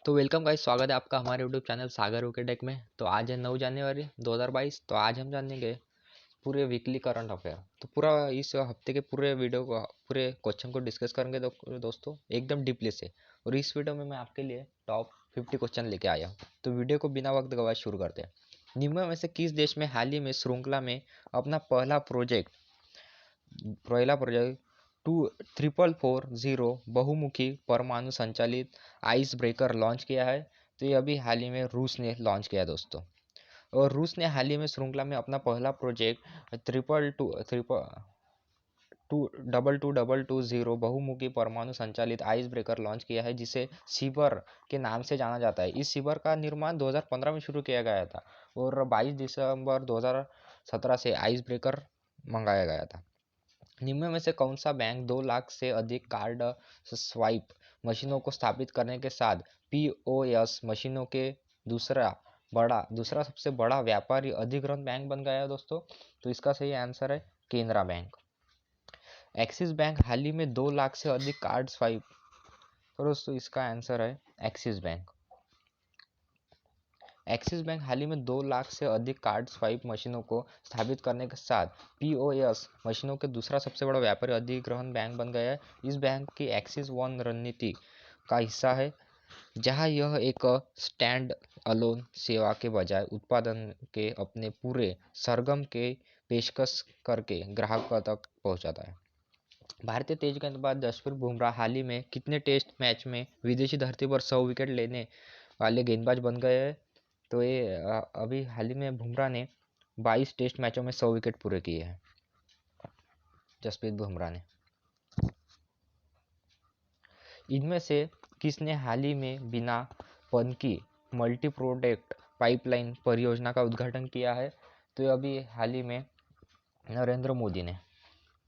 तो welcome guys, स्वागत है आपका हमारे यूट्यूब चैनल सागर ओके टेक में। तो आज है 9 जनवरी 2022। तो आज हम जानेंगे पूरे वीकली करंट अफेयर। तो पूरा इस हफ्ते के पूरे वीडियो को पूरे क्वेश्चन को डिस्कस करेंगे दोस्तों एकदम डीपली से। और इस वीडियो में मैं आपके लिए टॉप 50 क्वेश्चन लेके आया हूँ। तो वीडियो को बिना वक्त गवाए शुरू करते हैं। निम्न में से किस देश में हाल ही में श्रृंखला में अपना पहला प्रोजेक्ट 3440 बहुमुखी परमाणु संचालित आइस ब्रेकर लॉन्च किया है? तो ये अभी हाल ही में रूस ने लॉन्च किया दोस्तों। और रूस ने हाल ही में श्रृंखला में अपना पहला project triple two triple two double two zero बहुमुखी परमाणु संचालित आइस ब्रेकर लॉन्च किया है, जिसे सीबर के नाम से जाना जाता है। इस सीबर का निर्माण 2015 में शुरू किया गया था और 22 दिसंबर 2017 से आइस ब्रेकर मंगाया गया था। निम्न में से कौन सा बैंक 2 लाख से अधिक कार्ड स्वाइप मशीनों को स्थापित करने के साथ पीओएस मशीनों के दूसरा सबसे बड़ा व्यापारी अधिग्रहण बैंक बन गया है दोस्तों? तो इसका सही आंसर है केनरा बैंक। एक्सिस बैंक हाल ही में 2 लाख से अधिक कार्ड स्वाइप, तो दोस्तों इसका आंसर है एक्सिस बैंक। एक्सिस बैंक हाल ही में 2 लाख से अधिक कार्ड स्वाइप मशीनों को स्थापित करने के साथ पीओएस मशीनों के दूसरा सबसे बड़ा व्यापारी अधिग्रहण बैंक बन गया है। इस बैंक की एक्सिस वन रणनीति का हिस्सा है, जहां यह एक स्टैंड अलोन सेवा के बजाय उत्पादन के अपने पूरे सरगम के पेशकश करके ग्राहकों तक पहुंचाता है। भारतीय तेज गेंदबाज जसप्रीत बुमराह हाल ही में कितने टेस्ट मैच में विदेशी धरती पर 100 विकेट लेने वाले गेंदबाज बन गए हैं? तो ये अभी हाल ही में बुमराह ने 22 टेस्ट मैचों में 100 विकेट पूरे किए हैं, जसप्रीत बुमराह ने। इनमें से किसने हाल ही में बिना पनकी मल्टी प्रोडक्ट पाइपलाइन परियोजना का उद्घाटन किया है? तो ये अभी हाल ही में नरेंद्र मोदी ने।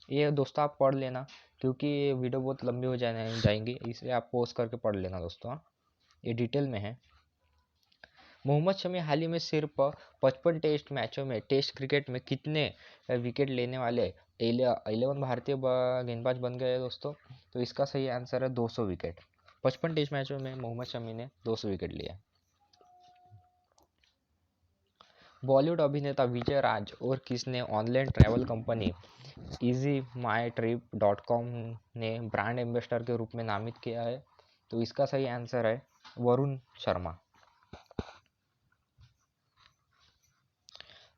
ये दोस्तों आप पढ़ लेना, क्योंकि ये वीडियो बहुत लंबी हो जाएंगी, इसलिए आप पॉज करके पढ़ लेना दोस्तों। ये डिटेल में है। मोहम्मद शमी हाल ही में सिर्फ 55 टेस्ट मैचों में टेस्ट क्रिकेट में कितने विकेट लेने वाले 11 भारतीय गेंदबाज बन गए दोस्तों? तो इसका सही आंसर है 200 विकेट। 55 टेस्ट मैचों में मोहम्मद शमी ने 200 विकेट लिया। बॉलीवुड अभिनेता विजय राज और किसने ऑनलाइन ट्रैवल कंपनी easyMyTrip.com ने ब्रांड एम्बेसडर के रूप में नामित किया है? तो इसका सही आंसर है वरुण शर्मा।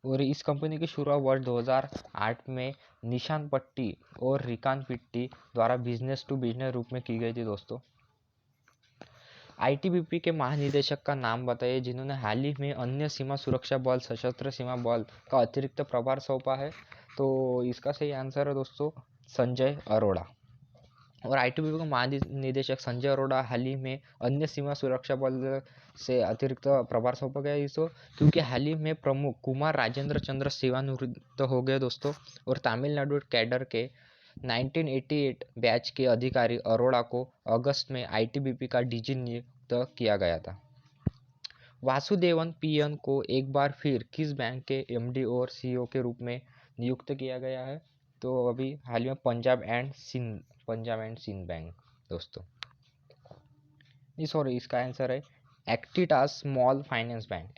और इस कंपनी की शुरुआत वर्ष 2008 में निशान पट्टी और रिकान पिट्टी द्वारा बिजनेस टू बिजनेस रूप में की गई थी दोस्तों। आईटीबीपी के महानिदेशक का नाम बताइए जिन्होंने हाल ही में अन्य सीमा सुरक्षा बल सशस्त्र सीमा बल का अतिरिक्त प्रभार सौंपा है? तो इसका सही आंसर है दोस्तों संजय अरोड़ा। और आईटीबीपी का महानिदेशक संजय अरोड़ा हाल ही में अन्य सीमा सुरक्षा बल से अतिरिक्त प्रभार सौंपा गया इसको, क्योंकि हाल ही में प्रमुख कुमार राजेंद्र चंद्र सेवानिवृत्त हो गए दोस्तों। और तमिलनाडु कैडर के 1988 बैच के अधिकारी अरोड़ा को अगस्त में आईटीबीपी का डीजी नियुक्त किया गया था। वासुदेवन पीएन को एक बार फिर किस बैंक के एमडी और सीईओ के रूप में नियुक्त किया गया है? तो अभी हाल में पंजाब एंड सिंध बैंक दोस्तों। सॉरी, इसका आंसर है एक्टिटास स्मॉल फाइनेंस बैंक्स।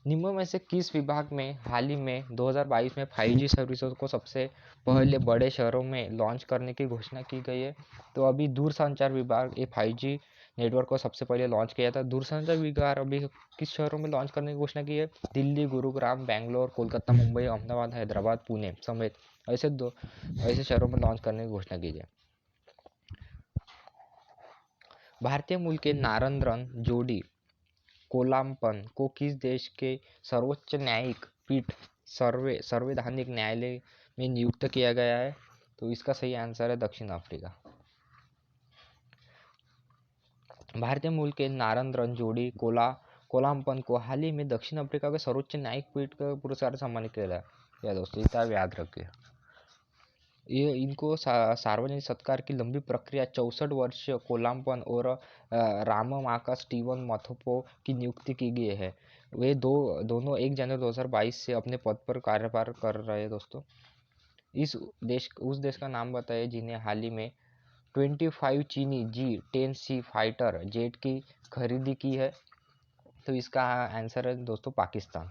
निम्न में से किस विभाग में हाल ही में 2022 में 5G सर्विसों को सबसे पहले बड़े शहरों में लॉन्च करने की घोषणा की गई है? तो अभी दूरसंचार विभाग ये 5G नेटवर्क को सबसे पहले लॉन्च किया था। दूरसंचार विभाग अभी किस शहरों में लॉन्च करने की घोषणा की है? दिल्ली, गुरुग्राम, बेंगलोर, कोलकाता, मुंबई, अहमदाबाद, हैदराबाद, पुणे समेत ऐसे शहरों में लॉन्च करने की घोषणा की है। भारतीय मूल के नारंद्रन जोड़ी कोलाम्पन को किस देश के सर्वोच्च न्यायिक पीठ संवैधानिक न्यायालय में नियुक्त किया गया है? तो इसका सही आंसर है दक्षिण अफ्रीका। भारतीय मूल के नारंद्रन जोड़ी कोलाम्पन को हाल ही में दक्षिण अफ्रीका के सर्वोच्च न्यायिक पीठ का पुरस्कार सम्मानित किया गया दोस्तों। इतना याद रखिए। ये इनको सार्वजनिक सत्कार की लंबी प्रक्रिया 64 वर्ष कोलाम्पन और राममाका स्टीवन मथोपो की नियुक्ति की गई है। वे दोनों 1 जनवरी 2022 से अपने पद पर कार्यभार कर रहे हैं दोस्तों। उस देश का नाम बताइए जिन्हें हाल ही में 25 चीनी G-10C फाइटर जेट की खरीदी की है? तो इसका आंसर है दोस्तों पाकिस्तान।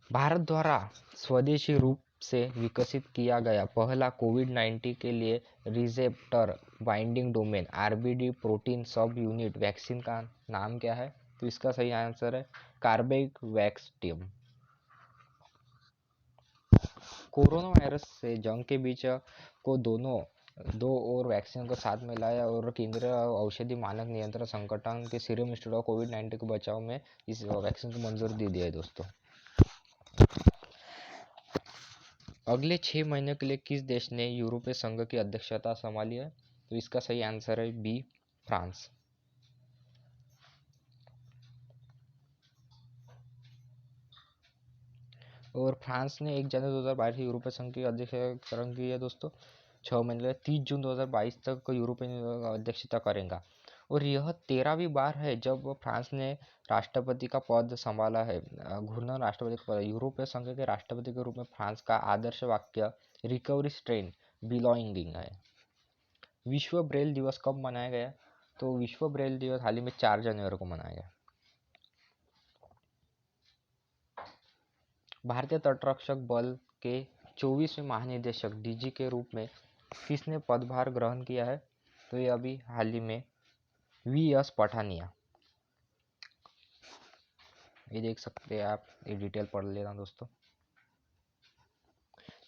भारत द्वारा स्वदेशी रूप से विकसित किया गया पहला कोविड-19 के लिए receptor binding domain RBD protein सब यूनिट वैक्सीन का नाम क्या है? तो इसका सही आंसर है कार्बेवैक्स। कोरोना वायरस से जंग के बीच को दो और वैक्सीन को साथ मिलाया और केंद्रीय औषधि मानक नियंत्रण संगठन के सीरम इंस्टीट्यूट ऑफ कोविड-19 के बचाव में इस वैक्सीन को मंजूरी दे दिया है दोस्तों। अगले 6 महीने के लिए किस देश ने यूरोपीय संघ की अध्यक्षता संभाली है? तो इसका सही आंसर है बी, फ्रांस। और फ्रांस ने 1 जनवरी 2022 से यूरोपीय संघ की अध्यक्षता ग्रहण की है दोस्तों। 6 महीने के 30 जून 2022 तक यूरोपीय अध्यक्षता करेगा और यह 13वीं बार है जब फ्रांस ने राष्ट्रपति का पद संभाला है। घूर्णन राष्ट्रपति का पद। यूरोपीय संघ के राष्ट्रपति के रूप में फ्रांस का आदर्श वाक्य रिकवरी स्ट्रेन बिलोंगिंग है। विश्व ब्रेल दिवस कब मनाया गया? तो विश्व ब्रेल दिवस हाल ही में 4 जनवरी को मनाया गया। भारतीय तटरक्षक बल के 24वें महानिदेशक डीजी के रूप में किसने पदभार ग्रहण किया है? तो ये अभी हाल ही में वी.एस. पठानिया। ये देख सकते हैं आप, ये डिटेल पढ़ लेना दोस्तों।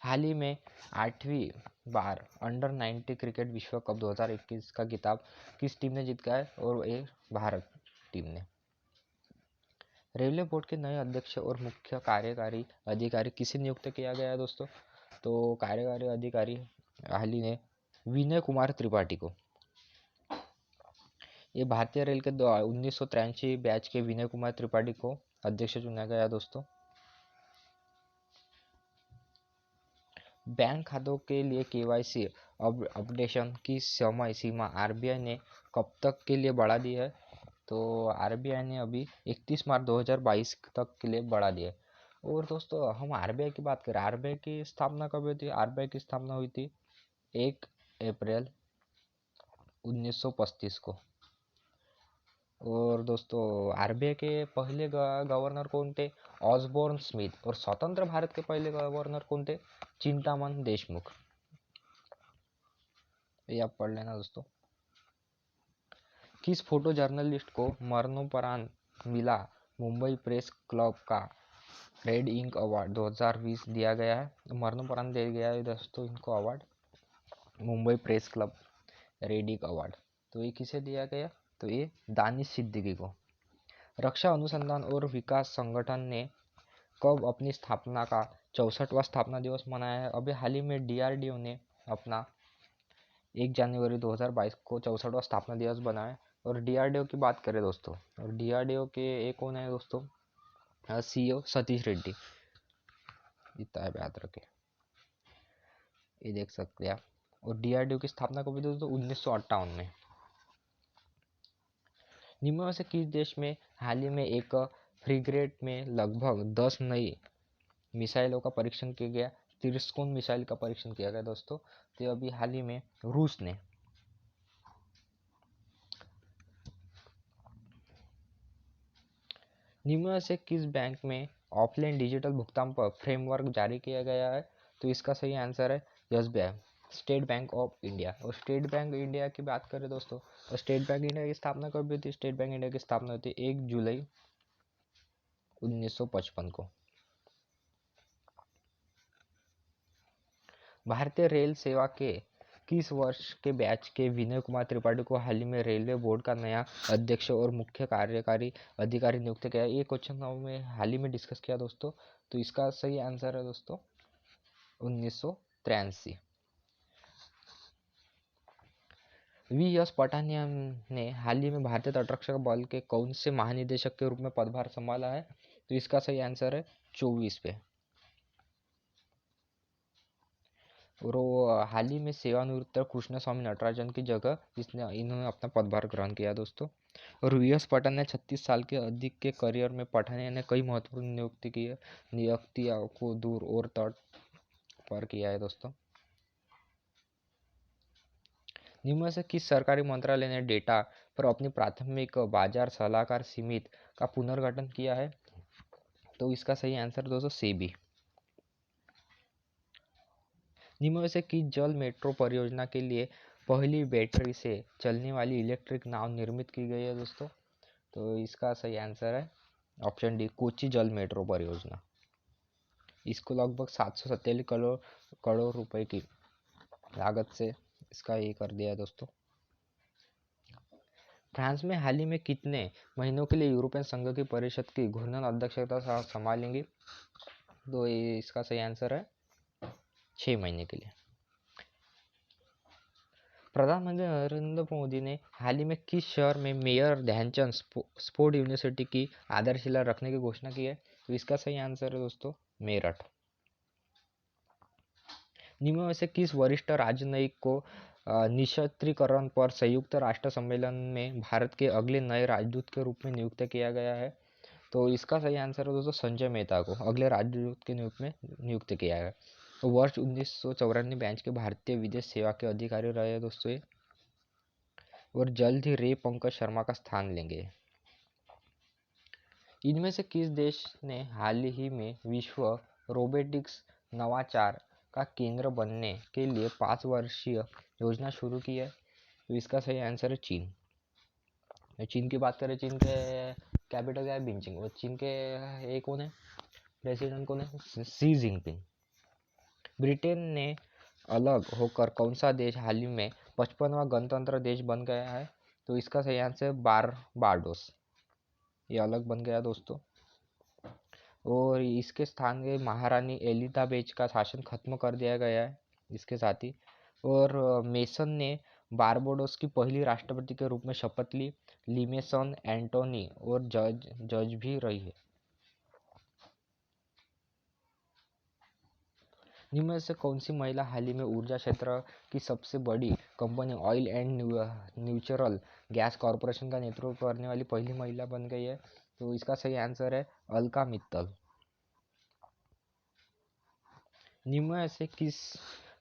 हाल ही में 8वीं बार अंडर 90 क्रिकेट विश्व कप 2021 का खिताब किस टीम ने जीता है? और ये भारत टीम ने। रेलवे बोर्ड के नए अध्यक्ष और मुख्य कार्यकारी अधिकारी किसे नियुक्त किया गया है दोस्तों? तो कार्यकारी अधिकारी हाल ही ने विनय कुमार त्रिपाठी को। ये भारतीय रेल के 1983 बैच के विनय कुमार त्रिपाठी को अध्यक्ष चुना गया दोस्तों। बैंक खातों के लिए केवाईसी अपडेशन की समय सीमा आरबीआई ने कब तक के लिए बढ़ा दी है? तो आरबीआई ने अभी 31 मार्च 2022 तक के लिए बढ़ा दिया है। और दोस्तों हम आरबीआई की बात करें, आरबीआई की स्थापना कब हुई थी? आरबीआई की स्थापना हुई थी 1 अप्रैल 1935 को। और दोस्तों आरबीआई के पहले गवर्नर कौन थे? Osborne Smith. और स्वतंत्र भारत के पहले गवर्नर कौन थे? चिंतामन देशमुख। ये आप पढ़ लेना दोस्तों। किस फोटो जर्नलिस्ट को मरणोपरांत मिला मुंबई प्रेस क्लब का रेड इंक अवार्ड 2020 दिया गया है? मरणोपरांत दिया गया है दोस्तों इनको award, Mumbai press club red ink award. तो ये किसे दिया गया? तो ये दानिश सिद्दीकी को। रक्षा अनुसंधान और विकास संगठन ने कब अपनी स्थापना का 64वां स्थापना दिवस मनाया है? अभी हाल ही में डीआरडीओ ने अपना 1 जनवरी 2022 को 64वां स्थापना दिवस बनाया। और डीआरडीओ की बात करें दोस्तों, और डीआरडीओ के एक कौन है दोस्तों? सीईओ सतीश रेड्डी। इतना याद रखें, ये देख सकते हैं आप। और डीआरडीओ की स्थापना कब हुई दोस्तों? 1958 में। निम्न में से किस देश में हाल ही में एक फ्रिगेट में लगभग 10 नई मिसाइलों का परीक्षण किया गया? तिरस्कोन मिसाइल का परीक्षण किया गया दोस्तों। तो अभी हाल ही में रूस ने। निम्न में से किस बैंक में ऑफलाइन डिजिटल भुगतान पर फ्रेमवर्क जारी किया गया है? तो इसका सही आंसर है SBI, state bank of India. और स्टेट बैंक इंडिया की बात करें दोस्तों, तो स्टेट बैंक इंडिया की स्थापना कब हुई थी? स्टेट बैंक इंडिया की स्थापना हुई थी 1 जुलाई 1955 को। भारतीय रेल सेवा के किस वर्ष के बैच के विनय कुमार त्रिपाठी को हाल ही में रेलवे बोर्ड का नया अध्यक्ष और मुख्य कार्यकारी अधिकारी नियुक्त किया? ये क्वेश्चन में हाल ही में डिस्कस किया दोस्तों। तो इसका सही आंसर है दोस्तों 1983। वी.एस. पठानिया ने हाल ही में भारतीय तटरक्षक बल के कौन से महानिदेशक के रूप में पदभार संभाला है? तो इसका सही आंसर है 24 पे। और वो हाल ही में सेवानिवृत्त कृष्ण स्वामी नटराजन की जगह इन्होंने अपना पदभार ग्रहण किया दोस्तों। और वी.एस. पठानिया 36 साल के अधिक के करियर में पठानिया ने कई महत्वपूर्ण नियुक्तियों को दूर और तट पर किया है दोस्तों। निम्न में से किस सरकारी मंत्रालय ने डेटा पर अपनी प्राथमिक बाजार सलाहकार समिति का पुनर्गठन किया है? तो इसका सही आंसर दोस्तों सेबी। निम्न में से किस जल मेट्रो परियोजना के लिए पहली बैटरी से चलने वाली इलेक्ट्रिक नाव निर्मित की गई है दोस्तों? तो इसका सही आंसर है ऑप्शन डी, कोची जल मेट्रो परियोजना। इसको लगभग 747 करोड़ रुपए की लागत से इसका ये कर दिया है दोस्तों। फ्रांस में हाल ही में कितने महीनों के लिए यूरोपियन संघ की परिषद की घूर्णन अध्यक्षता संभालेंगी? तो इसका सही आंसर है 6 महीने के लिए। प्रधानमंत्री नरेंद्र मोदी ने हाल ही में किस शहर में मेयर ध्यानचंद स्पोर्ट यूनिवर्सिटी की आधारशिला रखने की घोषणा की है? तो इसका सही आंसर है दोस्तों मेरठ। निम्न में से किस वरिष्ठ राजनयिक को निशस्त्रीकरण पर संयुक्त राष्ट्र सम्मेलन में भारत के अगले नए राजदूत के रूप में नियुक्त किया गया है? तो इसका सही आंसर है दोस्तों संजय मेहता को अगले राजदूत के रूप में नियुक्त किया गया। तो वर्ष 1994 बैच के भारतीय विदेश सेवा के अधिकारी रहे हैं दोस्तों ये, और जल्द ही रे पंकज शर्मा का स्थान लेंगे। इनमें से किस देश ने हाल ही में विश्व रोबोटिक्स नवाचार का केंद्र बनने के लिए 5 वर्षीय योजना शुरू की है? तो इसका सही आंसर है चीन। चीन की बात करें, चीन के कैपिटल क्या है? बीजिंग। और चीन के ये कौन है प्रेसिडेंट, कौन है? Xi Jinping. ब्रिटेन ने अलग होकर कौन सा देश हाल ही में 55वां गणतंत्र देश बन गया है? तो इसका सही आंसर है बारबाडोस। ये अलग बन गया दोस्तों। और इसके स्थान में महारानी एलिजाबेथ का शासन खत्म कर दिया गया है इसके साथ ही। और मेसन ने बारबाडोस की पहली राष्ट्रपति के रूप में शपथ ली। लिमेसन एंटोनी और जज भी रही है। निम्न में से कौन सी महिला हाल ही में ऊर्जा क्षेत्र की सबसे बड़ी company oil and natural gas corporation का नेतृत्व करने वाली पहली महिला बन गई है? तो इसका सही आंसर है अलका मित्तल। निम्न में से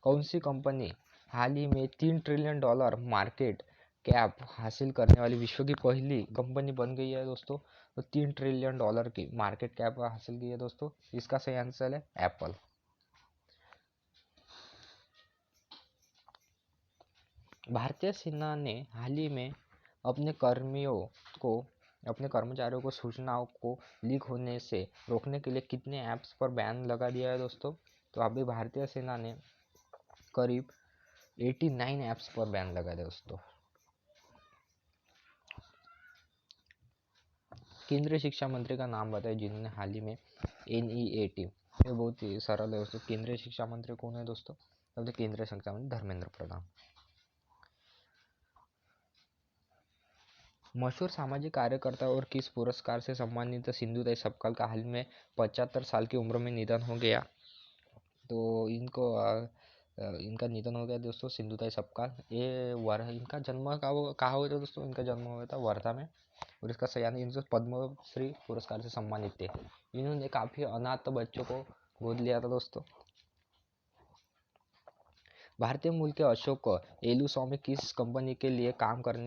कौन सी कंपनी हाल ही में $3 ट्रिलियन मार्केट कैप हासिल करने वाली विश्व की पहली कंपनी बन गई है दोस्तों? तो $3 ट्रिलियन की मार्केट कैप हासिल की है दोस्तों। इसका सही आंसर है एप्पल। भारतीय सेना ने हाल ही में अपने कर्मचारियों को सूचनाओं को लीक होने से रोकने के लिए कितने ऐप्स पर बैन लगा दिया है दोस्तों? तो अभी भारतीय सेना ने करीब 89 ऐप्स पर बैन लगा दिया दोस्तों। केंद्रीय शिक्षा मंत्री का नाम बताइए जिन्होंने हाल ही में NEAT, ये बहुत ही सरल है दोस्तों। केंद्रीय शिक्षा मंत्री कौन है दोस्तों? तो केंद्रीय शिक्षा मंत्री धर्मेंद्र प्रधान। मशहूर सामाजिक कार्यकर्ता और किस पुरस्कार से सम्मानित सिंधुताई सपकाल का हाल में 75 साल की उम्र में निधन हो गया? तो इनका निधन हो गया दोस्तों सिंधुताई सपकाल। ये इनका जन्म कहाँ हुआ था दोस्तों? इनका जन्म हुआ था वर्धा में। और इसका सही आंसर, इनको पद्मश्री पुरस्कार से सम्मानित थे। इन्होंने काफ़ी अनाथ बच्चों को गोद लिया था दोस्तों। भारतीय मूल के अशोक येलुस्वामी किस कंपनी के लिए काम पर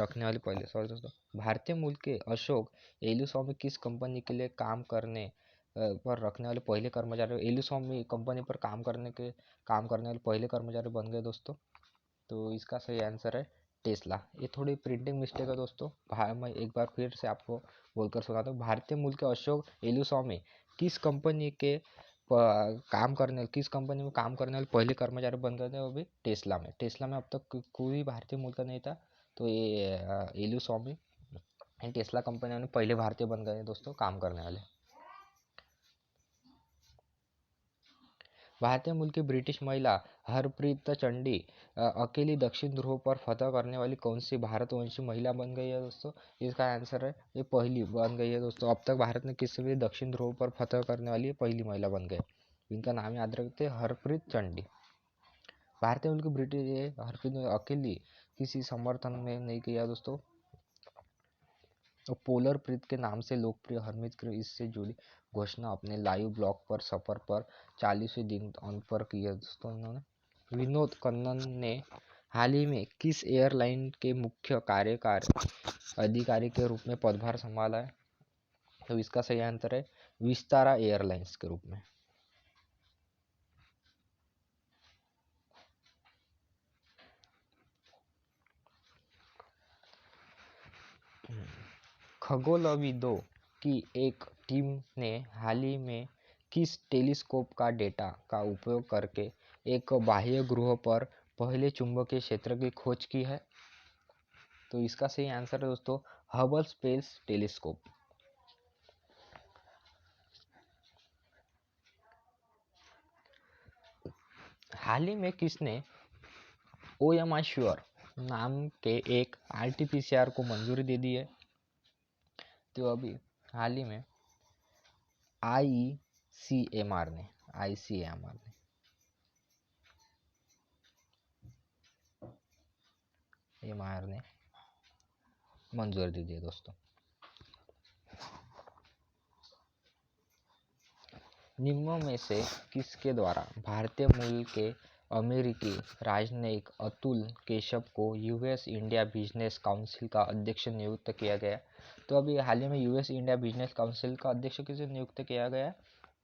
रखने वाले पहले, सॉरी दोस्तों, भारतीय मूल के अशोक येलुस्वामी किस कंपनी के लिए काम पर रखने वाले पहले कर्मचारी, येलुस्वामी कंपनी पर काम करने वाले पहले कर्मचारी बन गए दोस्तों? तो इसका सही आंसर है टेस्ला। ये थोड़ी प्रिंटिंग मिस्टेक है दोस्तों, मैं एक बार फिर से आपको बोलकर सुनाता हूँ। भारतीय मूल के अशोक येलुस्वामी किस कंपनी में काम करने वाले पहले कर्मचारी बन गए थे? वो भी टेस्ला में। अब तक कोई भारतीय मूल का नहीं था, तो ये येलुस्वामी टेस्ला कंपनी में पहले भारतीय बन गए दोस्तों काम करने वाले। भारतीय मूल की ब्रिटिश महिला हरप्रीत चंडी अकेली दक्षिण ध्रुव पर फतह करने वाली कौन सी भारतवंशी महिला बन गई है दोस्तों? इसका आंसर है ये पहली बन गई है दोस्तों। अब तक भारत ने किसी भी दक्षिण ध्रुव पर फतह करने वाली पहली महिला बन गई। इनका नाम याद रखते हैं, हरप्रीत चंडी। भारतीय मूल की ब्रिटिश हरप्रीत अकेली किसी समर्थन में नहीं किया दोस्तों। तो पोलर प्रीत के नाम से लोकप्रिय हरमीत इससे जुड़ी घोषणा अपने लाइव ब्लॉग पर सफर पर 40वें दिन अंत पर की है दोस्तों उन्होंने। विनोद कन्नन ने हाल ही में किस एयरलाइन के मुख्य कार्यकारी अधिकारी के रूप में पदभार संभाला है? तो इसका सही आंसर है विस्तारा एयरलाइंस के रूप में। खगोलविदों की एक टीम ने हाल ही में किस टेलीस्कोप का डेटा का उपयोग करके एक बाह्य ग्रह पर पहले चुंबकीय क्षेत्र की खोज की है? तो इसका सही आंसर है दोस्तों हबल स्पेस टेलीस्कोप। हाल ही में किसने ओएमआई श्योर नाम के एक आरटीपीसीआर को मंजूरी दे दी है? तो अभी हाल ही में आईसीएमआर ने मंजूरी दी है दोस्तों। निम्नों में से किसके द्वारा भारतीय मूल के अमेरिकी राजनयिक अतुल केशव को यूएस इंडिया बिजनेस काउंसिल का अध्यक्ष नियुक्त किया गया? तो अभी हाल ही में यूएस इंडिया बिजनेस काउंसिल का अध्यक्ष किसे नियुक्त किया गया?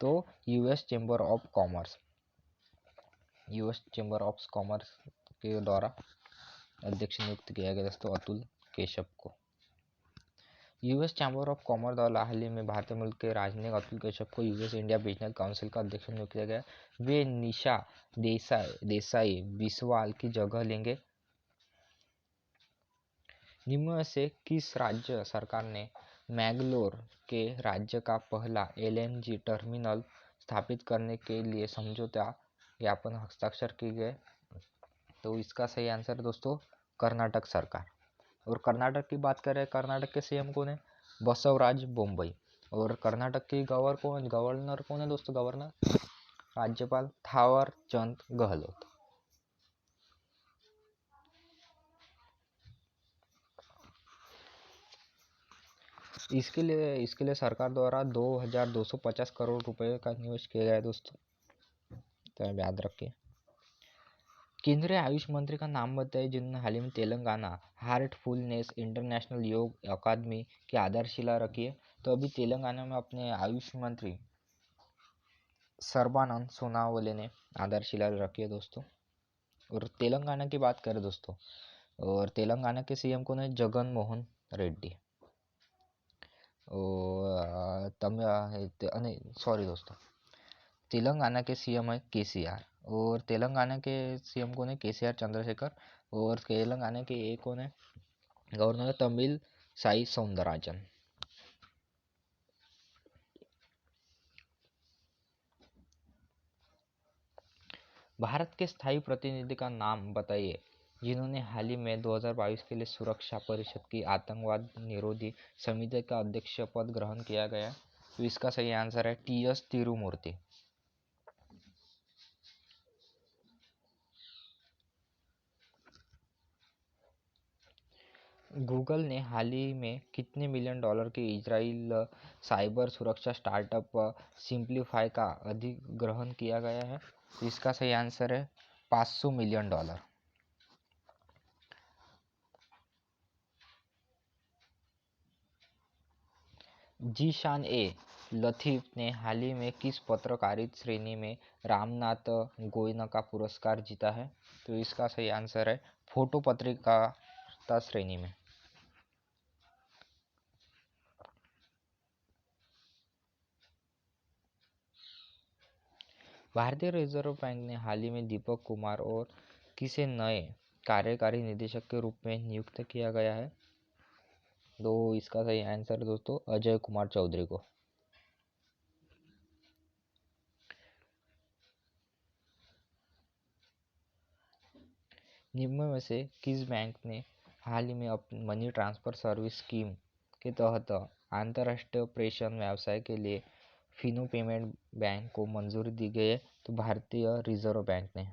तो यूएस चेंबर ऑफ कॉमर्स के द्वारा अध्यक्ष नियुक्त किया गया दोस्तों अतुल केशव को। यूएस चैम्बर ऑफ कॉमर्स द्वारा हाल ही में भारतीय मूल के राजनयिक अतुल केशव को यूएस इंडिया बिजनेस काउंसिल का अध्यक्ष नियुक्त किया गया। वे निशा देसाई बिस्वाल की जगह लेंगे। निम्न में से किस राज्य सरकार ने मैंगलोर के राज्य का पहला एलएनजी टर्मिनल स्थापित करने के लिए समझौता ज्ञापन हस्ताक्षर किए गए? तो इसका सही आंसर है दोस्तों कर्नाटक सरकार। और कर्नाटक की बात करें, कर्नाटक के सीएम कौन है? बसवराज बोम्मई। और कर्नाटक की गवर्नर कौन है दोस्तों? गवर्नर राज्यपाल थावर चंद गहलोत। इसके लिए सरकार द्वारा 2250 करोड़ रुपए का निवेश किया गया है दोस्तों, तो याद रखिए। केंद्रीय आयुष मंत्री का नाम बताइए जिन्होंने हाल ही में तेलंगाना हार्टफुलनेस इंटरनेशनल योग अकादमी की आधारशिला रखी है? तो अभी तेलंगाना में अपने आयुष मंत्री सर्बानंद सोनावले ने आधारशिला रखी है दोस्तों। और तेलंगाना की बात करें दोस्तों, और तेलंगाना के सीएम कौन है? जगन मोहन रेड्डी। और सॉरी दोस्तों, तेलंगाना के सीएम है केसीआर। और तेलंगाना के सीएम कौन है? केसीआर चंद्रशेखर। और तेलंगाना के एक कौन है? गवर्नर तमिल साई सौंदरराजन। भारत के स्थायी प्रतिनिधि का नाम बताइए जिन्होंने हाल ही में 2022 के लिए सुरक्षा परिषद की आतंकवाद निरोधी समिति का अध्यक्ष पद ग्रहण किया गया। तो इसका सही आंसर है टीएस तिरुमूर्ति। गूगल ने हाल ही में कितने मिलियन डॉलर के इजराइल साइबर सुरक्षा स्टार्टअप सिंप्लीफाई का अधिग्रहण किया गया है? तो इसका सही आंसर है 500 मिलियन डॉलर। जीशान ए लतीफ़ ने हाल ही में किस पत्रकारिता श्रेणी में रामनाथ गोयनका पुरस्कार जीता है? तो इसका सही आंसर है फोटो पत्रकारिता श्रेणी में। भारतीय रिजर्व बैंक ने हाल ही में दीपक कुमार और किसे नए कार्यकारी निदेशक के रूप में नियुक्त किया गया है? तो इसका सही आंसर है दोस्तों अजय कुमार चौधरी को। निम्न में से किस बैंक ने हाल ही में अपनी मनी ट्रांसफर सर्विस स्कीम के तहत अंतर्राष्ट्रीय प्रेषण व्यवसाय के लिए फिनो पेमेंट बैंक को मंजूरी दी गई है? तो भारतीय रिजर्व बैंक ने।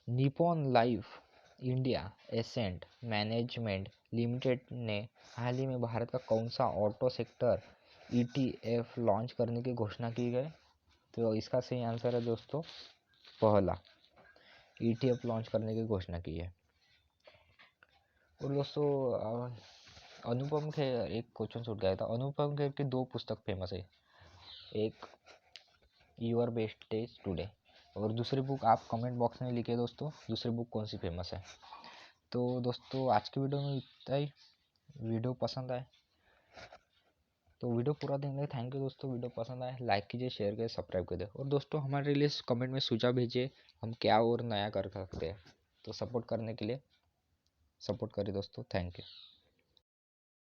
Nippon life India asset management limited ने हाल ही में भारत का कौन सा ऑटो सेक्टर ईटीएफ लॉन्च करने की घोषणा की गई? तो इसका सही आंसर है दोस्तों पहला, ईटीएफ लॉन्च करने की घोषणा की है। और दोस्तों अनुपम खेर, एक क्वेश्चन छूट गया था, अनुपम खेर की 2 पुस्तक फेमस है, एक योर बेस्ट डेज टुडे और दूसरी बुक आप कमेंट बॉक्स में लिखिए दोस्तों दूसरी बुक कौन सी फेमस है। तो दोस्तों आज की वीडियो में इतना ही। वीडियो पसंद आए तो वीडियो पूरा देखने के थैंक यू दोस्तों। वीडियो पसंद आए लाइक कीजिए, शेयर कीजिए, सब्सक्राइब कीजिए और दोस्तों हमारे लिए कमेंट में सुझाव भेजिए हम क्या और नया कर सकते हैं। तो सपोर्ट करने के लिए सपोर्ट करिए दोस्तों, थैंक यू।